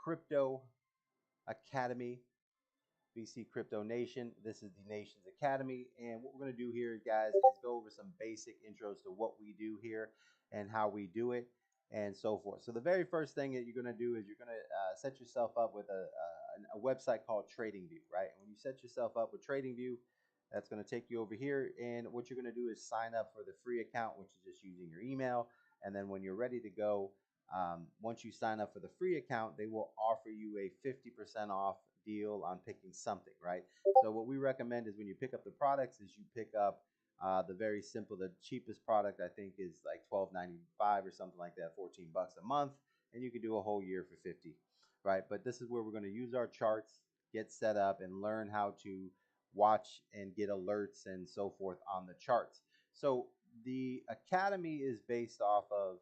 Crypto Academy, BC Crypto Nation. This is the Nation's Academy. And what we're going to do here, guys, is go over some basic intros to what we do here and how we do it and so forth. So the very first thing that you're going to do is you're going to set yourself up with a website called TradingView, right? And when you set yourself up with TradingView, that's going to take you over here. And what you're going to do is sign up for the free account, which is just using your email. And then when you're ready to go, once you sign up for the free account, they will offer you a 50% off deal on picking something, right? So what we recommend is when you pick up the products is you pick up the very simple, the cheapest product I think is like $12.95 or something like that, 14 bucks a month, and you can do a whole year for 50, right? But this is where we're going to use our charts, get set up, and learn how to watch and get alerts and so forth on the charts. So the academy is based off of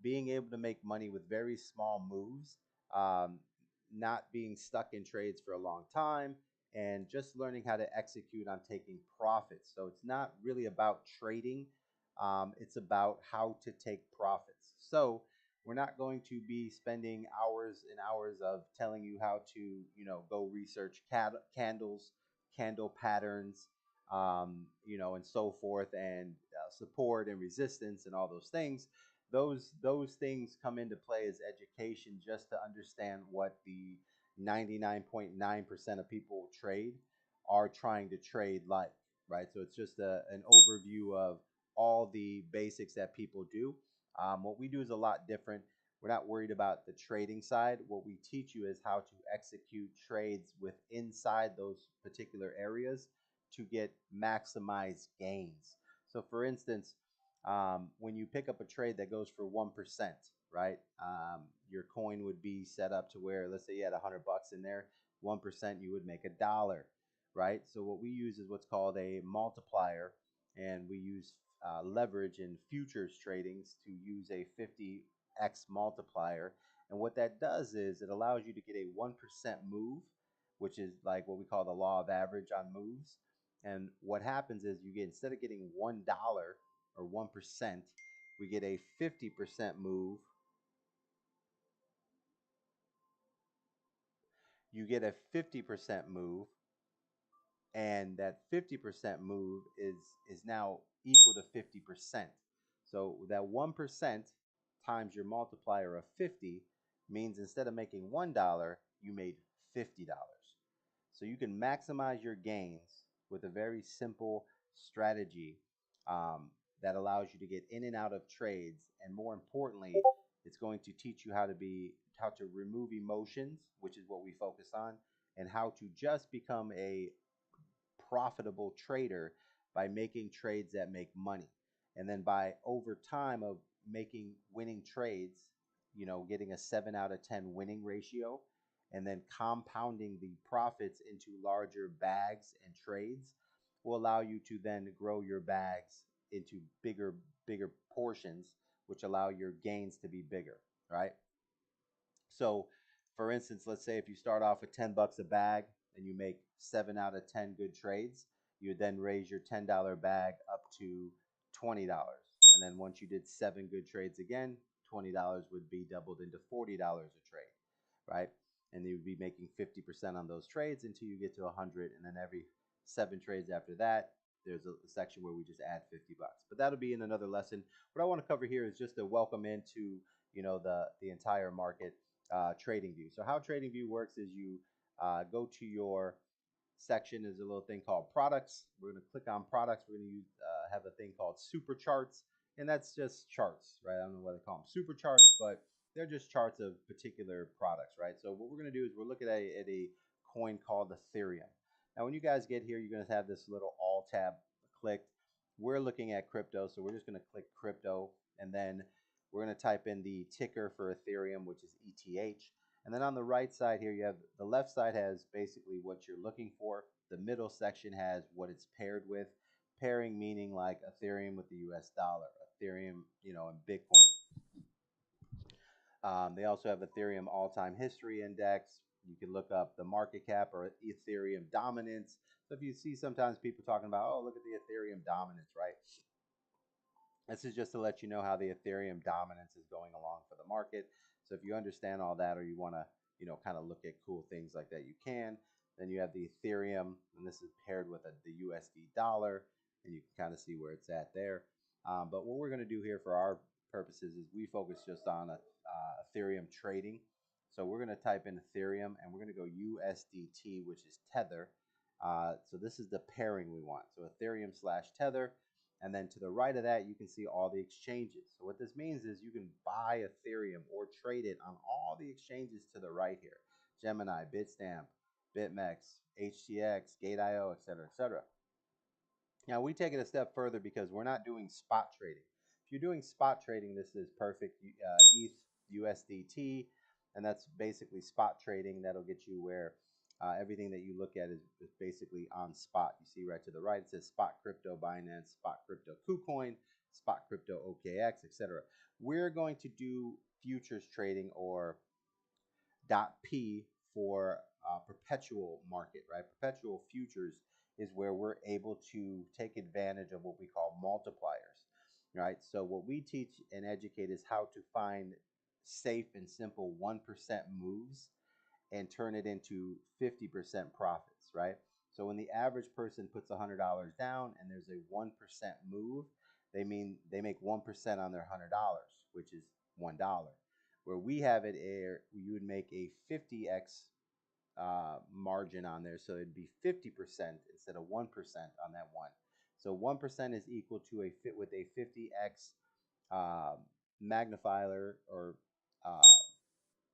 being able to make money with very small moves, um, not being stuck in trades for a long time, and just learning how to execute on taking profits. So it's not really about trading, it's about how to take profits. So we're not going to be spending hours and hours of telling you how to, go research candles, candle patterns, and so forth, and support and resistance and all those things. Those things come into play as education just to understand what the 99.9% of people trade are trying to trade like, right? So it's just an overview of all the basics that people do. What we do is a lot different. We're not worried about the trading side. What we teach you is how to execute trades with inside those particular areas to get maximized gains. So, for instance, when you pick up a trade that goes for 1%, right? Your coin would be set up to where, let's say you had 100 bucks in there, 1%, you would make $1, right? So what we use is what's called a multiplier, and we use leverage in futures tradings to use a 50x multiplier. And what that does is it allows you to get a 1% move, which is like what we call the law of average on moves. And what happens is you get, instead of getting $1 or 1%, we get a 50% move. You get a 50% move, and that 50% move is now equal to 50%. So that 1% times your multiplier of 50 means instead of making $1, you made $50. So you can maximize your gains with a very simple strategy, that allows you to get in and out of trades, and more importantly, it's going to teach you how to remove emotions, which is what we focus on, and how to just become a profitable trader by making trades that make money. And then by over time of making winning trades, getting a 7 out of 10 winning ratio, and then compounding the profits into larger bags and trades will allow you to then grow your bags into bigger portions, which allow your gains to be bigger, right? So, for instance, let's say if you start off with 10 bucks a bag and you make 7 out of 10 good trades, you would then raise your $10 bag up to $20. And then once you did 7 good trades again, $20 would be doubled into $40 a trade, right? And you would be making 50% on those trades until you get to 100. And then every 7 trades after that, there's a section where we just add 50 bucks. But that'll be in another lesson. What I want to cover here is just a welcome into, the entire market, TradingView. So how TradingView works is you go to your section. Is a little thing called products. We're going to click on products. We're going to have a thing called super charts, and that's just charts, right? I don't know why they call them super charts, but they're just charts of particular products, right? So what we're going to do is we're looking at a coin called Ethereum. Now, when you guys get here, you're going to have this little all tab clicked. We're looking at crypto, so we're just going to click crypto, and then we're going to type in the ticker for Ethereum, which is ETH. And then on the right side here, you have the left side has basically what you're looking for. The middle section has what it's paired with. Pairing meaning like Ethereum with the US dollar, Ethereum, and Bitcoin. They also have Ethereum all-time history index. You can look up the market cap or Ethereum dominance. So if you see sometimes people talking about, oh, look at the Ethereum dominance, right? This is just to let you know how the Ethereum dominance is going along for the market. So if you understand all that, or you want to, kind of look at cool things like that, you can. Then you have the Ethereum, and this is paired with the USD dollar, and you can kind of see where it's at there. But what we're going to do here for our purposes is we focus just on Ethereum trading. So we're going to type in Ethereum, and we're going to go USDT, which is Tether. So this is the pairing we want. So Ethereum slash Tether. And then to the right of that, you can see all the exchanges. So what this means is you can buy Ethereum or trade it on all the exchanges to the right here. Gemini, Bitstamp, BitMEX, HTX, Gate.io, etc., etc. Now we take it a step further because we're not doing spot trading. If you're doing spot trading, this is perfect. ETH, USDT, and that's basically spot trading. That'll get you where everything that you look at is basically on spot. You see right to the right, it says spot crypto Binance, spot crypto KuCoin, spot crypto OKX, etc. We're going to do futures trading, or .p for perpetual market, right? Perpetual futures is where we're able to take advantage of what we call multipliers, right? So what we teach and educate is how to find safe and simple 1% moves and turn it into 50% profits, right? So when the average person puts $100 down and there's a 1% move, they make 1% on their $100, which is $1. Where we have it, you would make a 50x margin on there, so it'd be 50% instead of 1% on that one. So 1% is equal to a fit with a 50x magnifier, or uh,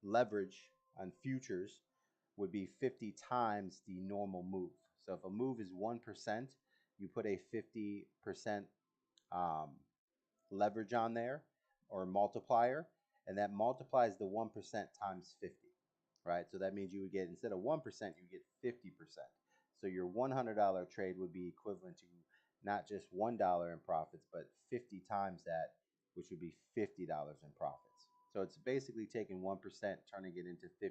leverage on futures would be 50 times the normal move. So if a move is 1%, you put a 50% um, leverage on there, or multiplier, and that multiplies the 1% times 50, right? So that means you would get, instead of 1%, you get 50%. So your $100 trade would be equivalent to not just $1 in profits, but 50 times that, which would be $50 in profits. So it's basically taking 1%, turning it into 50%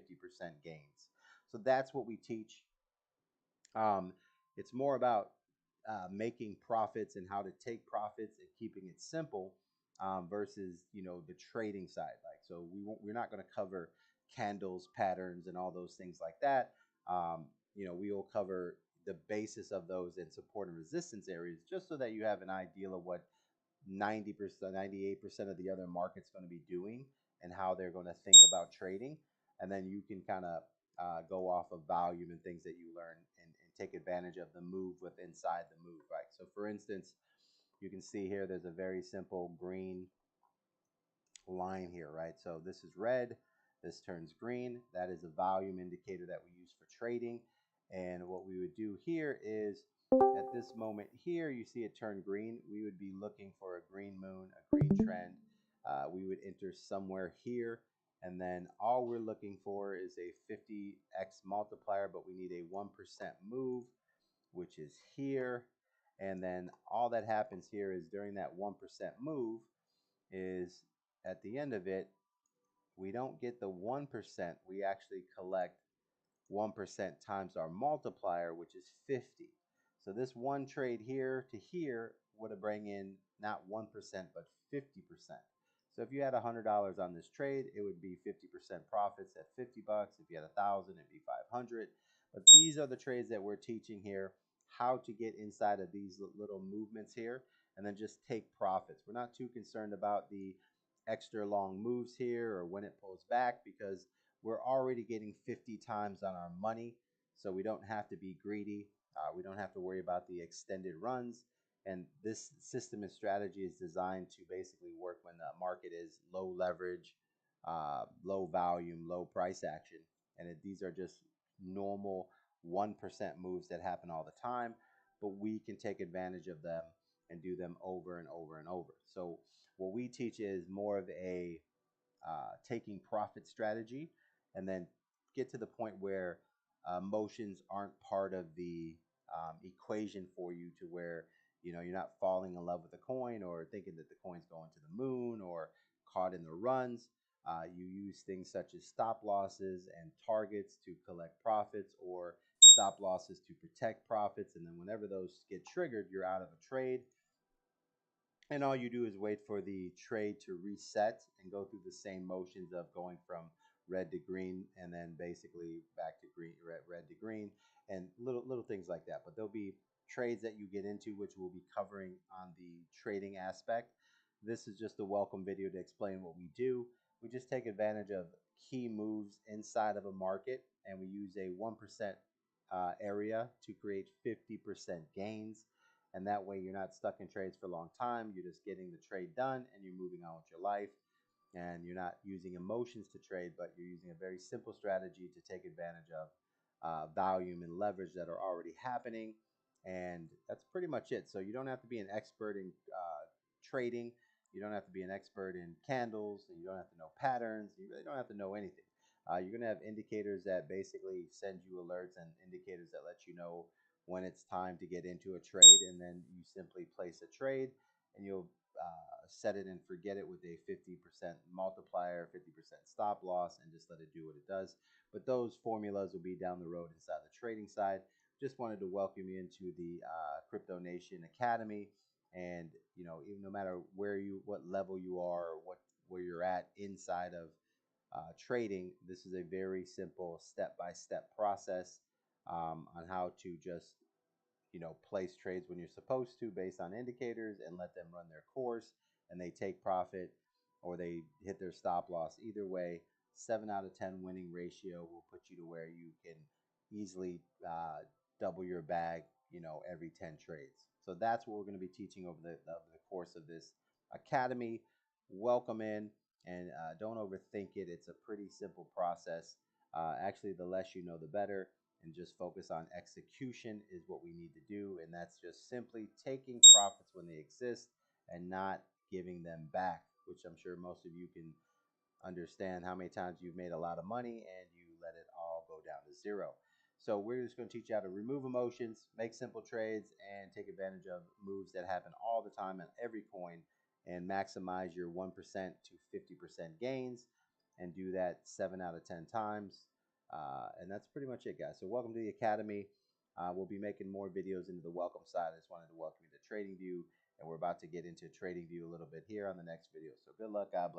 gains. So that's what we teach. Um, it's more about making profits and how to take profits and keeping it simple, versus the trading side. Like, so we're not going to cover candles, patterns, and all those things like that. We will cover the basis of those and support and resistance areas, just so that you have an idea of what 90%, 98% of the other market's going to be doing and how they're going to think about trading. And then you can kind of go off of volume and things that you learn, and take advantage of the move with inside the move, right? So for instance, you can see here there's a very simple green line here, right? So this is red, this turns green. That is a volume indicator that we use for trading. And what we would do here is, at this moment here, you see it turn green. We would be looking for a green moon, a green trend. We would enter somewhere here, and then all we're looking for is a 50x multiplier, but we need a 1% move, which is here. And then all that happens here is, during that 1% move, is at the end of it, we don't get the 1%. We actually collect 1% times our multiplier, which is 50. So this one trade here to here would have bring in not 1%, but 50%. So if you had $100 on this trade, it would be 50% profits at 50 bucks. If you had 1,000, it'd be 500. But these are the trades that we're teaching here, how to get inside of these little movements here, and then just take profits. We're not too concerned about the extra long moves here or when it pulls back, because we're already getting 50 times on our money. So we don't have to be greedy. We don't have to worry about the extended runs. And this system and strategy is designed to basically work when the market is low leverage, low volume, low price action. And these are just normal 1% moves that happen all the time, but we can take advantage of them and do them over and over and over. So what we teach is more of a taking profit strategy, and then get to the point where emotions aren't part of the equation for you, to where you're not falling in love with the coin, or thinking that the coin's going to the moon, or caught in the runs. You use things such as stop losses and targets to collect profits, or stop losses to protect profits, and then whenever those get triggered, you're out of a trade. And all you do is wait for the trade to reset and go through the same motions of going from red to green and then basically back to green, red to green, and little things like that. But there'll be trades that you get into which we'll be covering on the trading aspect. This is just a welcome video to explain what we do. We just take advantage of key moves inside of a market, and we use a 1% area to create 50% gains. And that way you're not stuck in trades for a long time. You're just getting the trade done and you're moving on with your life. And you're not using emotions to trade, but you're using a very simple strategy to take advantage of volume and leverage that are already happening. And that's pretty much it. So you don't have to be an expert in trading. You don't have to be an expert in candles. You don't have to know patterns. You really don't have to know anything. You're going to have indicators that basically send you alerts and indicators that let you know when it's time to get into a trade. And then you simply place a trade and you'll set it and forget it with a 50% multiplier, 50% stop loss, and just let it do what it does. But those formulas will be down the road inside the trading side. Just wanted to welcome you into the Crypto Nation Academy. And even no matter what level you are, or where you're at inside of trading, this is a very simple step-by-step process on how to just place trades when you're supposed to based on indicators and let them run their course and they take profit or they hit their stop loss. Either way, 7 out of 10 winning ratio will put you to where you can easily double your bag, every 10 trades. So that's what we're going to be teaching over the course of this academy. Welcome in, and don't overthink it. It's a pretty simple process. Actually, the less you know, the better, and just focus on execution is what we need to do. And that's just simply taking profits when they exist and not giving them back, which I'm sure most of you can understand how many times you've made a lot of money and you let it all go down to zero. So we're just going to teach you how to remove emotions, make simple trades, and take advantage of moves that happen all the time in every coin and maximize your 1% to 50% gains and do that 7 out of 10 times. And that's pretty much it, guys. So welcome to the Academy. We'll be making more videos into the welcome side. I just wanted to welcome you to TradingView, and we're about to get into TradingView a little bit here on the next video. So good luck, God bless.